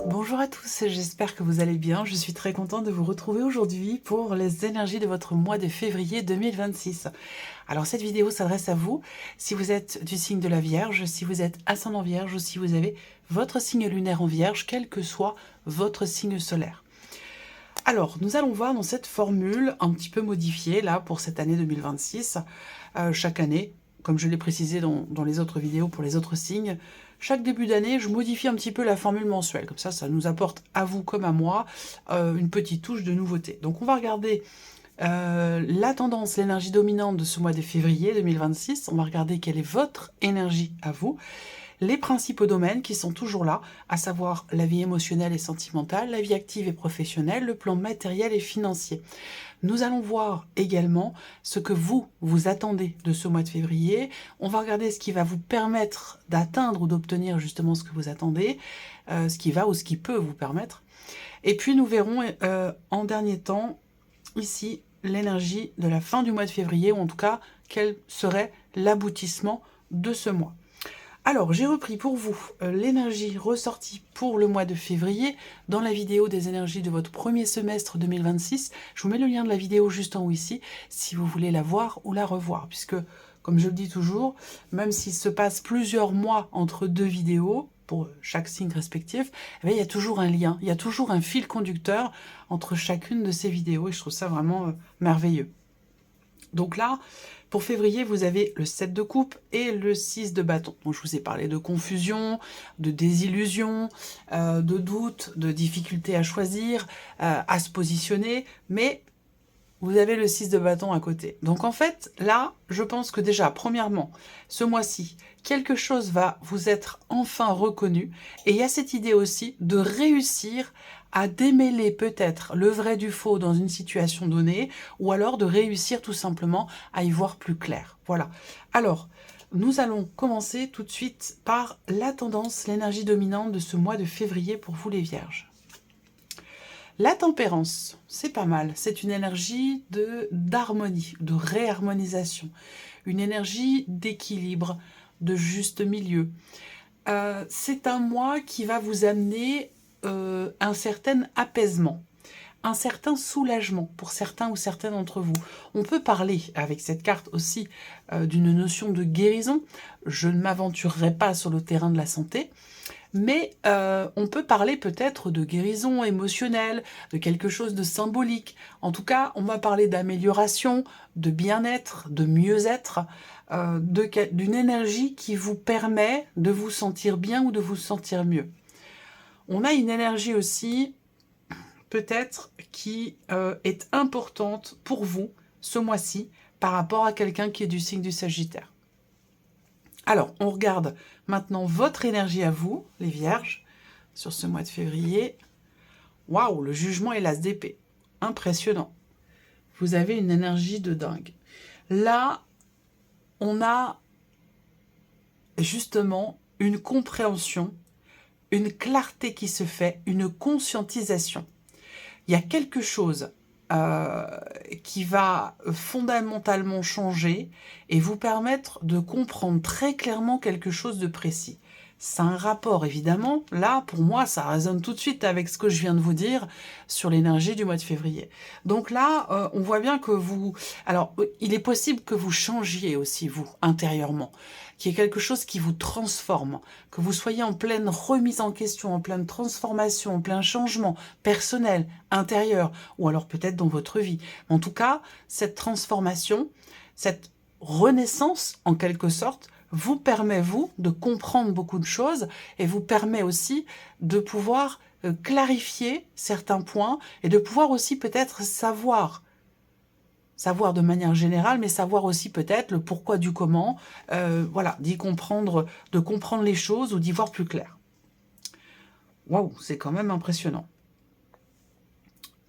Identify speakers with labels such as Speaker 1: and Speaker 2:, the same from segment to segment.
Speaker 1: Bonjour à tous, j'espère que vous allez bien. Je suis très contente de vous retrouver aujourd'hui pour les énergies de votre mois de février 2026. Alors cette vidéo s'adresse à vous si vous êtes du signe de la Vierge, si vous êtes ascendant Vierge ou si vous avez votre signe lunaire en Vierge, quel que soit votre signe solaire. Alors, nous allons voir dans cette formule un petit peu modifiée là pour cette année 2026. Chaque année, comme je l'ai précisé dans les autres vidéos pour les autres signes, chaque début d'année, je modifie un petit peu la formule mensuelle. Comme ça nous apporte à vous comme à moi une petite touche de nouveauté. Donc on va regarder la tendance, l'énergie dominante de ce mois de février 2026. On va regarder quelle est votre énergie à vous. Les principaux domaines qui sont toujours là, à savoir la vie émotionnelle et sentimentale, la vie active et professionnelle, le plan matériel et financier. Nous allons voir également ce que vous attendez de ce mois de février. On va regarder ce qui va vous permettre d'atteindre ou d'obtenir justement ce que vous attendez, ce qui va ou ce qui peut vous permettre. Et puis nous verrons en dernier temps, ici, l'énergie de la fin du mois de février, ou en tout cas, quel serait l'aboutissement de ce mois. Alors, j'ai repris pour vous l'énergie ressortie pour le mois de février dans la vidéo des énergies de votre premier semestre 2026. Je vous mets le lien de la vidéo juste en haut ici, si vous voulez la voir ou la revoir, puisque, comme je le dis toujours, même s'il se passe plusieurs mois entre deux vidéos, pour chaque signe respectif, eh bien, il y a toujours un lien, il y a toujours un fil conducteur entre chacune de ces vidéos, et je trouve ça vraiment merveilleux. Donc là, pour février, vous avez le 7 de coupe et le 6 de bâton. Donc je vous ai parlé de confusion, de désillusion, de doute, de difficulté à choisir, à se positionner, mais vous avez le 6 de bâton à côté. Donc en fait, là, je pense que déjà, premièrement, ce mois-ci, quelque chose va vous être enfin reconnu. Et il y a cette idée aussi de réussir à démêler peut-être le vrai du faux dans une situation donnée, ou alors de réussir tout simplement à y voir plus clair. Voilà. Alors, nous allons commencer tout de suite par la tendance, l'énergie dominante de ce mois de février pour vous les Vierges. La tempérance, c'est pas mal. C'est une énergie d'harmonie, de réharmonisation. Une énergie d'équilibre, de juste milieu. C'est un mois qui va vous amener un certain apaisement, un certain soulagement pour certains ou certaines d'entre vous. On peut parler avec cette carte aussi d'une notion de guérison. Je ne m'aventurerai pas sur le terrain de la santé, mais on peut parler peut-être de guérison émotionnelle, de quelque chose de symbolique. En tout cas, on va parler d'amélioration, de bien-être, de mieux-être, d'une énergie qui vous permet de vous sentir bien ou de vous sentir mieux. On a une énergie aussi, peut-être, qui est importante pour vous ce mois-ci par rapport à quelqu'un qui est du signe du Sagittaire. Alors, on regarde maintenant votre énergie à vous, les Vierges, sur ce mois de février. Waouh, le jugement et l'as d'épée. Impressionnant. Vous avez une énergie de dingue. Là, on a justement une compréhension, une clarté qui se fait, une conscientisation. Il y a quelque chose qui va fondamentalement changer et vous permettre de comprendre très clairement quelque chose de précis. C'est un rapport, évidemment. Là, pour moi, ça résonne tout de suite avec ce que je viens de vous dire sur l'énergie du mois de février. Donc là, on voit bien que vous... Alors, il est possible que vous changiez aussi, vous, intérieurement, qu'il y ait quelque chose qui vous transforme, que vous soyez en pleine remise en question, en pleine transformation, en plein changement personnel, intérieur, ou alors peut-être dans votre vie. En tout cas, cette transformation, cette renaissance, en quelque sorte, vous permet, vous, de comprendre beaucoup de choses et vous permet aussi de pouvoir clarifier certains points et de pouvoir aussi peut-être savoir de manière générale, mais savoir aussi peut-être le pourquoi du comment, voilà, d'y comprendre, de comprendre les choses ou d'y voir plus clair. Waouh, c'est quand même impressionnant.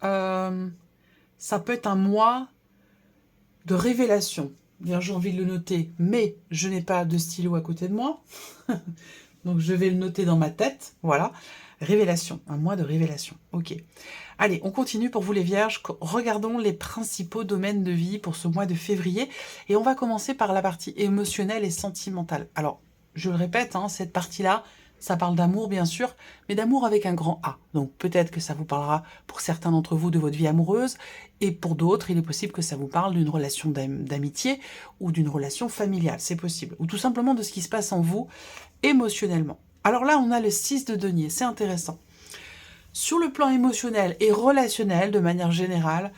Speaker 1: Ça peut être un mois de révélation. Bien, j'ai envie de le noter, mais je n'ai pas de stylo à côté de moi. Donc, je vais le noter dans ma tête. Voilà. Révélation. Un mois de révélation. Ok. Allez, on continue pour vous les vierges. Regardons les principaux domaines de vie pour ce mois de février. Et on va commencer par la partie émotionnelle et sentimentale. Alors, je le répète, hein, cette partie-là, ça parle d'amour, bien sûr, mais d'amour avec un grand A. Donc peut-être que ça vous parlera pour certains d'entre vous de votre vie amoureuse, et pour d'autres, il est possible que ça vous parle d'une relation d'amitié ou d'une relation familiale, c'est possible. Ou tout simplement de ce qui se passe en vous émotionnellement. Alors là, on a le 6 de denier, c'est intéressant. Sur le plan émotionnel et relationnel, de manière générale,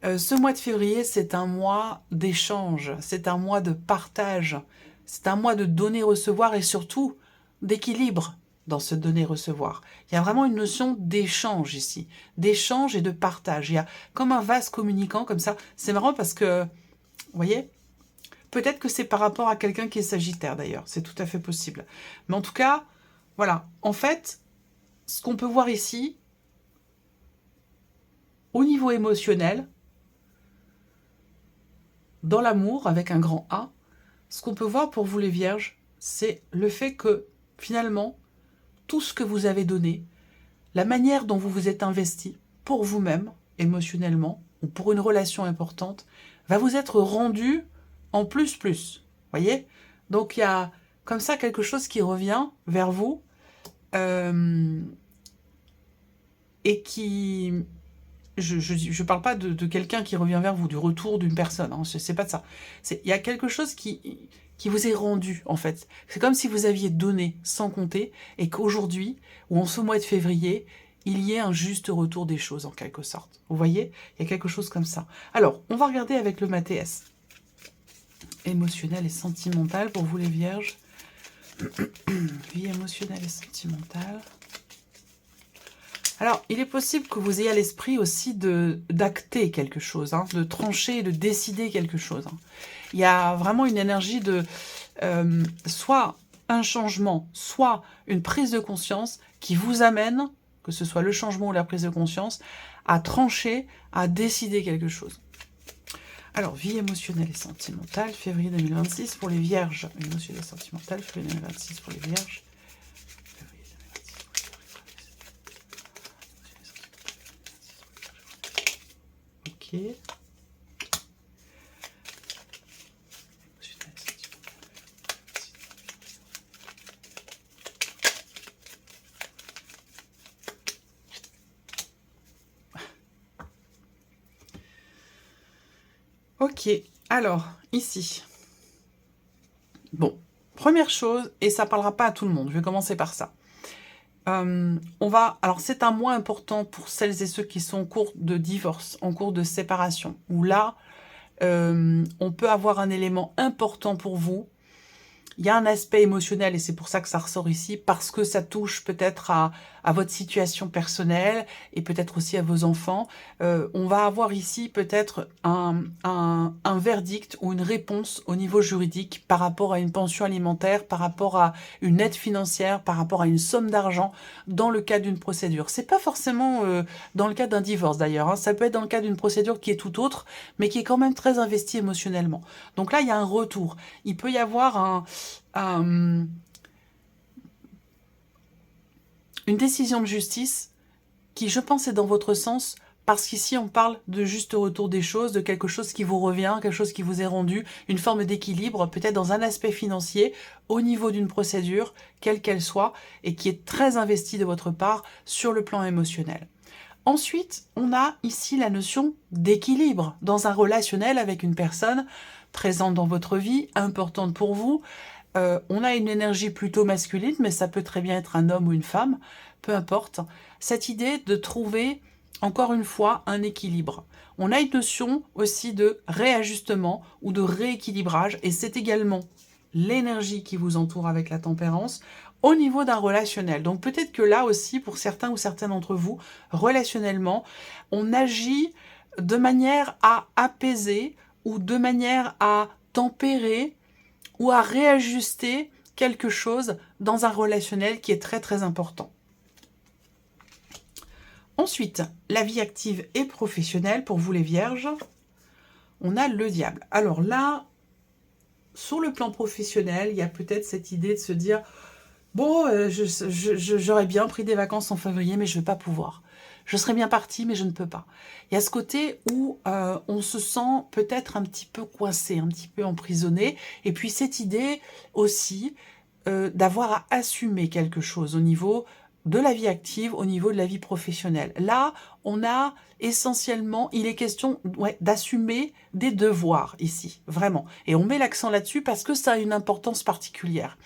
Speaker 1: ce mois de février, c'est un mois d'échange, c'est un mois de partage, c'est un mois de donner-recevoir et surtout d'équilibre dans ce donner-recevoir. Il y a vraiment une notion d'échange ici, d'échange et de partage. Il y a comme un vase communicant comme ça. C'est marrant parce que, vous voyez, peut-être que c'est par rapport à quelqu'un qui est sagittaire d'ailleurs, c'est tout à fait possible. Mais en tout cas, voilà, en fait, ce qu'on peut voir ici, au niveau émotionnel, dans l'amour avec un grand A, ce qu'on peut voir pour vous les vierges, c'est le fait que finalement, tout ce que vous avez donné, la manière dont vous vous êtes investi pour vous-même, émotionnellement, ou pour une relation importante, va vous être rendu en plus. Voyez? Donc il y a comme ça quelque chose qui revient vers vous et qui... Je parle pas de quelqu'un qui revient vers vous, du retour d'une personne, hein, c'est pas de ça. Il y a quelque chose qui vous est rendu, en fait. C'est comme si vous aviez donné sans compter, et qu'aujourd'hui, ou en ce mois de février, il y ait un juste retour des choses, en quelque sorte. Vous voyez? Il y a quelque chose comme ça. Alors, on va regarder avec le Mathéès. Émotionnel et sentimental, pour vous les vierges. Vie émotionnelle et sentimentale. Alors, il est possible que vous ayez à l'esprit aussi d'acter quelque chose, hein, de trancher, de décider quelque chose. Hein. Il y a vraiment une énergie de soit un changement, soit une prise de conscience qui vous amène, que ce soit le changement ou la prise de conscience, à trancher, à décider quelque chose. Alors, vie émotionnelle et sentimentale, février 2026 pour les vierges. Émotionnelle et sentimentale, février 2026 pour les vierges. Ok. Ok, alors, ici. Bon, première chose, et ça ne parlera pas à tout le monde, je vais commencer par ça. Alors c'est un mois important pour celles et ceux qui sont en cours de divorce, en cours de séparation, où là, on peut avoir un élément important pour vous. Il y a un aspect émotionnel, et c'est pour ça que ça ressort ici, parce que ça touche peut-être à votre situation personnelle, et peut-être aussi à vos enfants. On va avoir ici peut-être un verdict ou une réponse au niveau juridique par rapport à une pension alimentaire, par rapport à une aide financière, par rapport à une somme d'argent dans le cadre d'une procédure. C'est pas forcément dans le cadre d'un divorce d'ailleurs, hein. Ça peut être dans le cadre d'une procédure qui est tout autre, mais qui est quand même très investie émotionnellement. Donc là, il y a un retour. Il peut y avoir une décision de justice qui, je pense, est dans votre sens, parce qu'ici, on parle de juste retour des choses, de quelque chose qui vous revient, quelque chose qui vous est rendu, une forme d'équilibre, peut-être dans un aspect financier, au niveau d'une procédure, quelle qu'elle soit, et qui est très investie de votre part sur le plan émotionnel. Ensuite, on a ici la notion d'équilibre dans un relationnel avec une personne présente dans votre vie, importante pour vous. On a une énergie plutôt masculine, mais ça peut très bien être un homme ou une femme, peu importe. Cette idée de trouver, encore une fois, un équilibre. On a une notion aussi de réajustement ou de rééquilibrage, et c'est également l'énergie qui vous entoure avec la tempérance au niveau d'un relationnel. Donc peut-être que là aussi, pour certains ou certaines d'entre vous, relationnellement, on agit de manière à apaiser ou de manière à tempérer ou à réajuster quelque chose dans un relationnel qui est très très important. Ensuite, la vie active et professionnelle pour vous les vierges. on a le diable. Alors là, sur le plan professionnel, il y a peut-être cette idée de se dire, bon, j'aurais bien pris des vacances en février, mais je ne vais pas pouvoir. Je serais bien partie, mais je ne peux pas. Il y a ce côté où on se sent peut-être un petit peu coincé, un petit peu emprisonné. Et puis cette idée aussi d'avoir à assumer quelque chose au niveau de la vie active, au niveau de la vie professionnelle. Là, on a essentiellement, il est question d'assumer des devoirs ici, vraiment. Et on met l'accent là-dessus parce que ça a une importance particulière.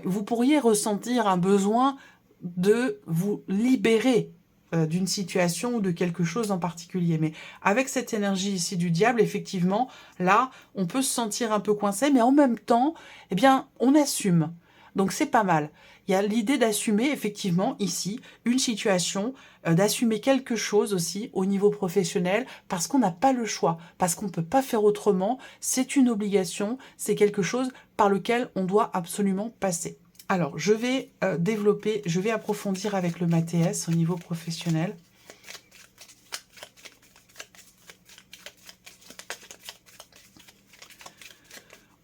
Speaker 1: Vous pourriez ressentir un besoin de vous libérer d'une situation ou de quelque chose en particulier. Mais avec cette énergie ici du diable, effectivement, là, on peut se sentir un peu coincé, mais en même temps, eh bien, on assume. Donc, c'est pas mal. Il y a l'idée d'assumer, effectivement, ici, une situation, d'assumer quelque chose aussi au niveau professionnel, parce qu'on n'a pas le choix, parce qu'on ne peut pas faire autrement. C'est une obligation, c'est quelque chose par lequel on doit absolument passer. Alors, je vais développer, je vais approfondir avec le MATS au niveau professionnel.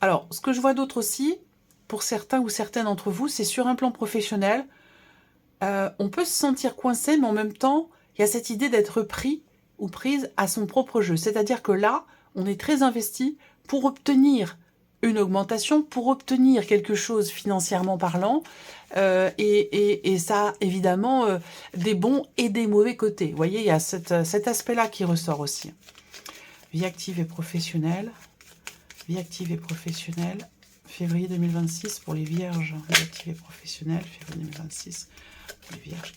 Speaker 1: Alors, ce que je vois d'autre aussi, pour certains ou certaines d'entre vous, c'est sur un plan professionnel, on peut se sentir coincé, mais en même temps, il y a cette idée d'être pris ou prise à son propre jeu. C'est-à-dire que là, on est très investi pour obtenir une augmentation, pour obtenir quelque chose financièrement parlant, et ça a évidemment des bons et des mauvais côtés. Vous voyez, il y a cet aspect-là qui ressort aussi. Vie active et professionnelle. Vie active et professionnelle. Février 2026 pour les vierges. Vie active et professionnelle. Février 2026 pour les vierges.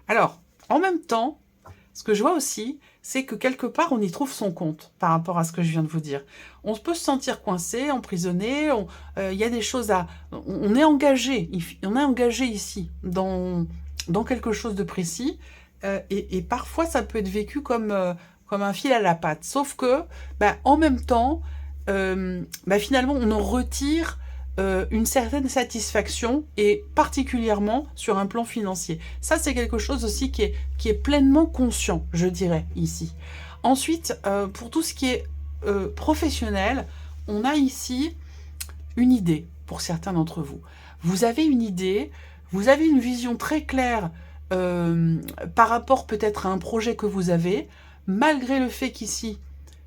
Speaker 1: Alors, en même temps, ce que je vois aussi, c'est que quelque part, on y trouve son compte par rapport à ce que je viens de vous dire. On peut se sentir coincé, emprisonné, il y a des choses à... On est engagé ici dans quelque chose de précis, et parfois, ça peut être vécu comme un fil à la patte. Sauf que, en même temps, finalement, on en retire une certaine satisfaction, et particulièrement sur un plan financier. Ça, c'est quelque chose aussi qui est pleinement conscient, je dirais, ici. Ensuite, pour tout ce qui est professionnel, on a ici une idée, pour certains d'entre vous. Vous avez une idée, vous avez une vision très claire par rapport peut-être à un projet que vous avez, malgré le fait qu'ici,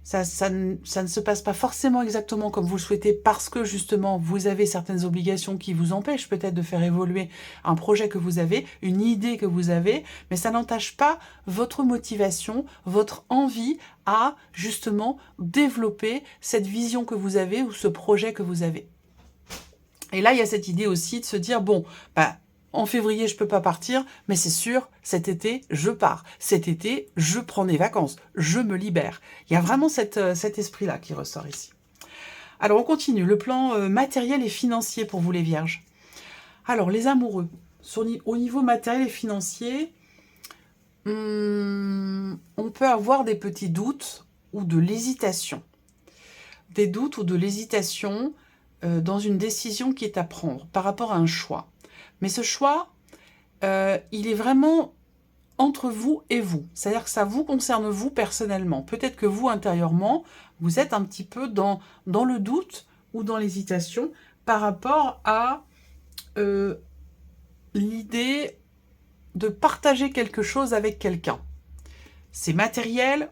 Speaker 1: ça ne se passe pas forcément exactement comme vous le souhaitez, parce que justement vous avez certaines obligations qui vous empêchent peut-être de faire évoluer un projet que vous avez, une idée que vous avez, mais ça n'entache pas votre motivation, votre envie à justement développer cette vision que vous avez ou ce projet que vous avez. Et là, il y a cette idée aussi de se dire, bon, en février, je ne peux pas partir, mais c'est sûr, cet été, je pars. Cet été, je prends des vacances, je me libère. Il y a vraiment cet esprit-là qui ressort ici. Alors, on continue. Le plan matériel et financier pour vous, les vierges. Alors, les amoureux. Au niveau matériel et financier, on peut avoir des petits doutes ou de l'hésitation. Des doutes ou de l'hésitation dans une décision qui est à prendre par rapport à un choix. Mais ce choix, il est vraiment entre vous et vous. C'est-à-dire que ça vous concerne vous personnellement. Peut-être que vous, intérieurement, vous êtes un petit peu dans le doute ou dans l'hésitation par rapport à l'idée de partager quelque chose avec quelqu'un. C'est matériel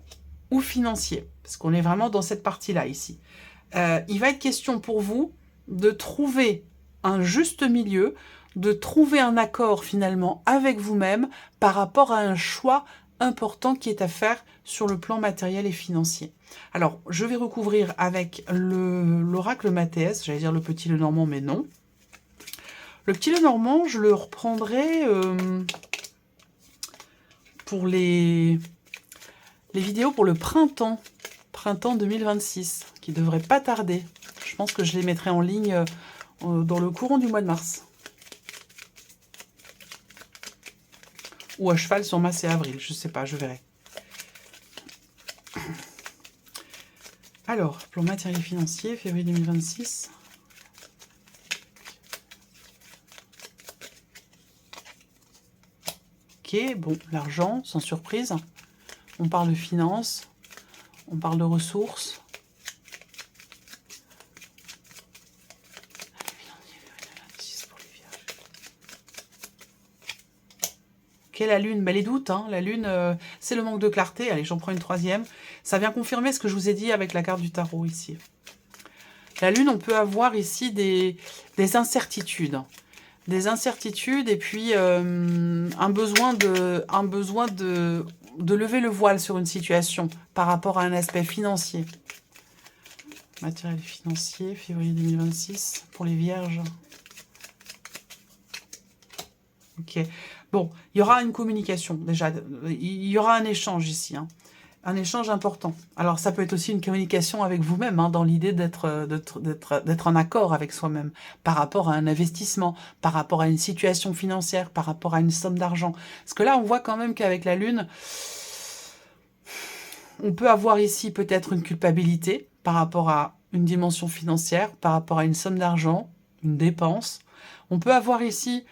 Speaker 1: ou financier, parce qu'on est vraiment dans cette partie-là ici. Il va être question pour vous de trouver un juste milieu, de trouver un accord finalement avec vous-même par rapport à un choix important qui est à faire sur le plan matériel et financier. Alors, je vais recouvrir avec l'oracle Mathéès, j'allais dire le petit Lenormand, mais non. Le petit Lenormand, je le reprendrai pour les vidéos pour le printemps 2026, qui devrait pas tarder. Je pense que je les mettrai en ligne dans le courant du mois de mars. Ou à cheval sur mars et avril, je sais pas, je verrai. Alors, plan matériel financier, février 2026. Ok, bon, l'argent, sans surprise. On parle de finances, on parle de ressources. Ok, la lune, les doutes, hein, la lune, c'est le manque de clarté. Allez, j'en prends une troisième. Ça vient confirmer ce que je vous ai dit avec la carte du tarot ici. La lune, on peut avoir ici des incertitudes. Des incertitudes et puis un besoin de lever le voile sur une situation par rapport à un aspect financier. Matériel financier, février 2026, pour les vierges. Ok. Bon, il y aura une communication, déjà. Il y aura un échange ici, hein. Un échange important. Alors, ça peut être aussi une communication avec vous-même, hein, dans l'idée d'être en accord avec soi-même, par rapport à un investissement, par rapport à une situation financière, par rapport à une somme d'argent. Parce que là, on voit quand même qu'avec la Lune, on peut avoir ici peut-être une culpabilité par rapport à une dimension financière, par rapport à une somme d'argent, une dépense. On peut avoir ici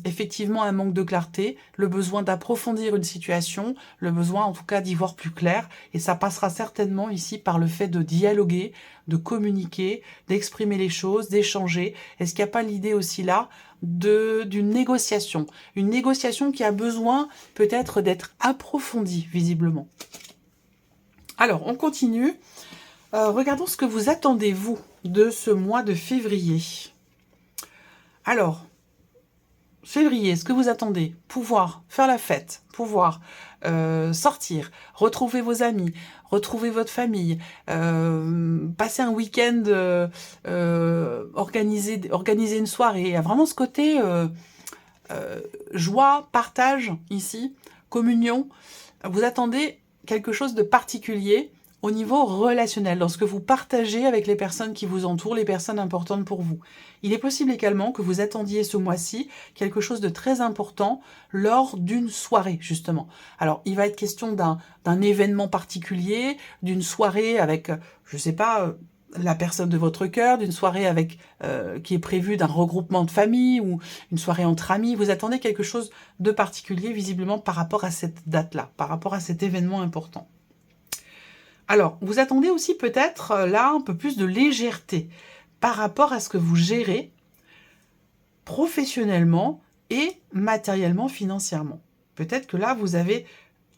Speaker 1: effectivement un manque de clarté, le besoin d'approfondir une situation, le besoin en tout cas d'y voir plus clair, et ça passera certainement ici par le fait de dialoguer, de communiquer, d'exprimer les choses, d'échanger. Est-ce qu'il n'y a pas l'idée aussi là d'une négociation? Une négociation qui a besoin peut-être d'être approfondie visiblement. Alors, on continue. Regardons ce que vous attendez, vous, de ce mois de février. Alors, février, ce que vous attendez, pouvoir faire la fête, pouvoir sortir, retrouver vos amis, retrouver votre famille, passer un week-end, organiser une soirée. Il y a vraiment ce côté joie, partage ici, communion. Vous attendez quelque chose de particulier au niveau relationnel, lorsque vous partagez avec les personnes qui vous entourent, les personnes importantes pour vous. Il est possible également que vous attendiez ce mois-ci quelque chose de très important lors d'une soirée, justement. Alors, il va être question d'un événement particulier, d'une soirée avec, je ne sais pas, la personne de votre cœur, d'une soirée avec qui est prévue d'un regroupement de famille ou une soirée entre amis. Vous attendez quelque chose de particulier, visiblement, par rapport à cette date-là, par rapport à cet événement important. Alors, vous attendez aussi peut-être, là, un peu plus de légèreté par rapport à ce que vous gérez professionnellement et matériellement, financièrement. Peut-être que là, vous avez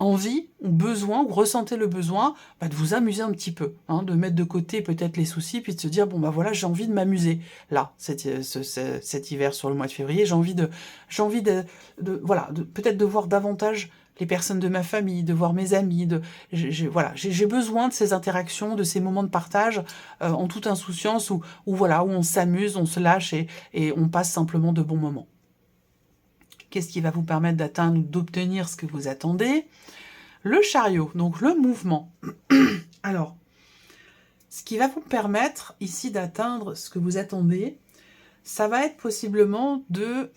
Speaker 1: envie ou besoin, ou ressentez le besoin de vous amuser un petit peu, hein, de mettre de côté peut-être les soucis, puis de se dire, bon, bah voilà, j'ai envie de m'amuser. Là, cet hiver sur le mois de février, j'ai envie de voilà, peut-être de voir davantage les personnes de ma famille, de voir mes amis, voilà, j'ai besoin de ces interactions, de ces moments de partage en toute insouciance où voilà, où on s'amuse, on se lâche et on passe simplement de bons moments. Qu'est-ce qui va vous permettre d'atteindre ou d'obtenir ce que vous attendez? Le chariot, donc le mouvement. Alors, ce qui va vous permettre ici d'atteindre ce que vous attendez, ça va être possiblement de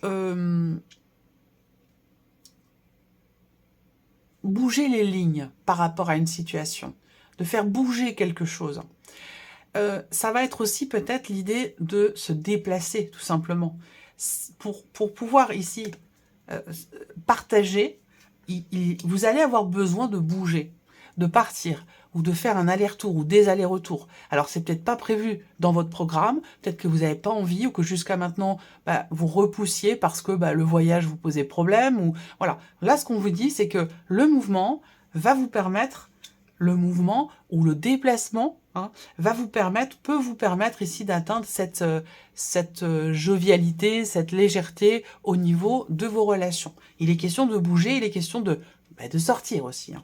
Speaker 1: bouger les lignes par rapport à une situation, de faire bouger quelque chose. Ça va être aussi peut-être l'idée de se déplacer, tout simplement. Pour pouvoir ici partager, vous allez avoir besoin de bouger, de partir, ou de faire un aller-retour, ou des allers-retours. Alors, c'est peut-être pas prévu dans votre programme, peut-être que vous n'avez pas envie, ou que jusqu'à maintenant, vous repoussiez parce que le voyage vous posait problème, ou voilà. Là, ce qu'on vous dit, c'est que le mouvement va vous permettre, le mouvement ou le déplacement, hein, peut vous permettre ici d'atteindre cette jovialité, cette légèreté au niveau de vos relations. Il est question de bouger, il est question de sortir aussi, hein.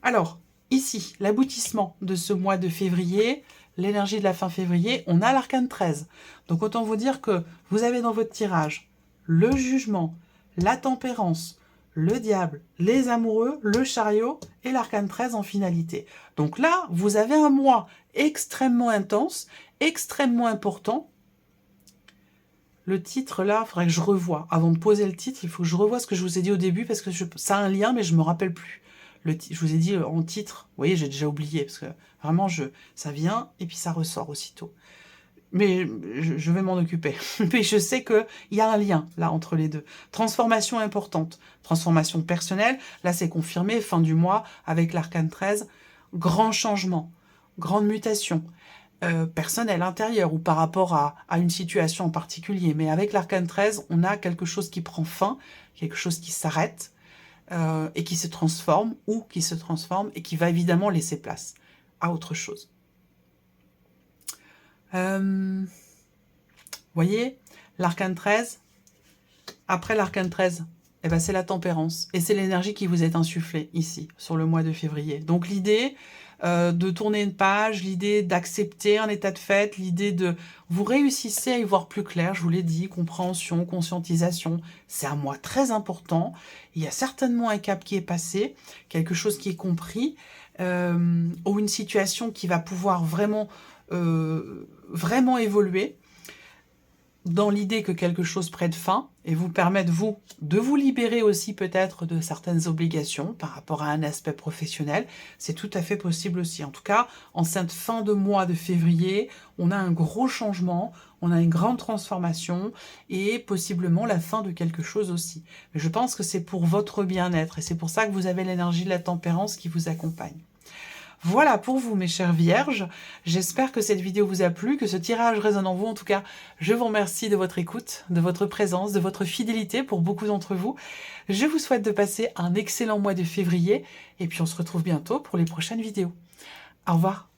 Speaker 1: Alors, ici, l'aboutissement de ce mois de février, l'énergie de la fin février, on a l'arcane 13. Donc, autant vous dire que vous avez dans votre tirage le jugement, la tempérance, le diable, les amoureux, le chariot et l'arcane 13 en finalité. Donc là, vous avez un mois extrêmement intense, extrêmement important. Le titre, là, il faudrait que je revoie. Avant de poser le titre, il faut que je revoie ce que je vous ai dit au début parce que ça a un lien, mais je ne me rappelle plus. Je vous ai dit en titre, vous voyez, j'ai déjà oublié, parce que vraiment, ça vient et puis ça ressort aussitôt. Mais je vais m'en occuper. Mais je sais qu'il y a un lien, là, entre les deux. Transformation importante. Transformation personnelle, là, c'est confirmé, fin du mois, avec l'arcane 13. Grand changement, grande mutation. Personnelle, intérieure, ou par rapport à une situation en particulier. Mais avec l'arcane 13, on a quelque chose qui prend fin, quelque chose qui s'arrête, et qui se transforme, ou qui se transforme, et qui va évidemment laisser place à autre chose. Voyez, l'arcane 13, après l'arcane 13, eh ben, c'est la tempérance. Et c'est l'énergie qui vous est insufflée ici, sur le mois de février. Donc l'idée de tourner une page, l'idée d'accepter un état de fait, l'idée de... Vous réussissez à y voir plus clair, je vous l'ai dit, compréhension, conscientisation. C'est un mois très important. Il y a certainement un cap qui est passé, quelque chose qui est compris, ou une situation qui va pouvoir vraiment évoluer dans l'idée que quelque chose prenne fin et vous permettre, vous, de vous libérer aussi peut-être de certaines obligations par rapport à un aspect professionnel. C'est tout à fait possible aussi. En tout cas, en cette fin de mois de février, on a un gros changement, on a une grande transformation et possiblement la fin de quelque chose aussi. Mais je pense que c'est pour votre bien-être et c'est pour ça que vous avez l'énergie de la tempérance qui vous accompagne. Voilà pour vous, mes chères vierges. J'espère que cette vidéo vous a plu, que ce tirage résonne en vous. En tout cas, je vous remercie de votre écoute, de votre présence, de votre fidélité pour beaucoup d'entre vous. Je vous souhaite de passer un excellent mois de février et puis on se retrouve bientôt pour les prochaines vidéos. Au revoir.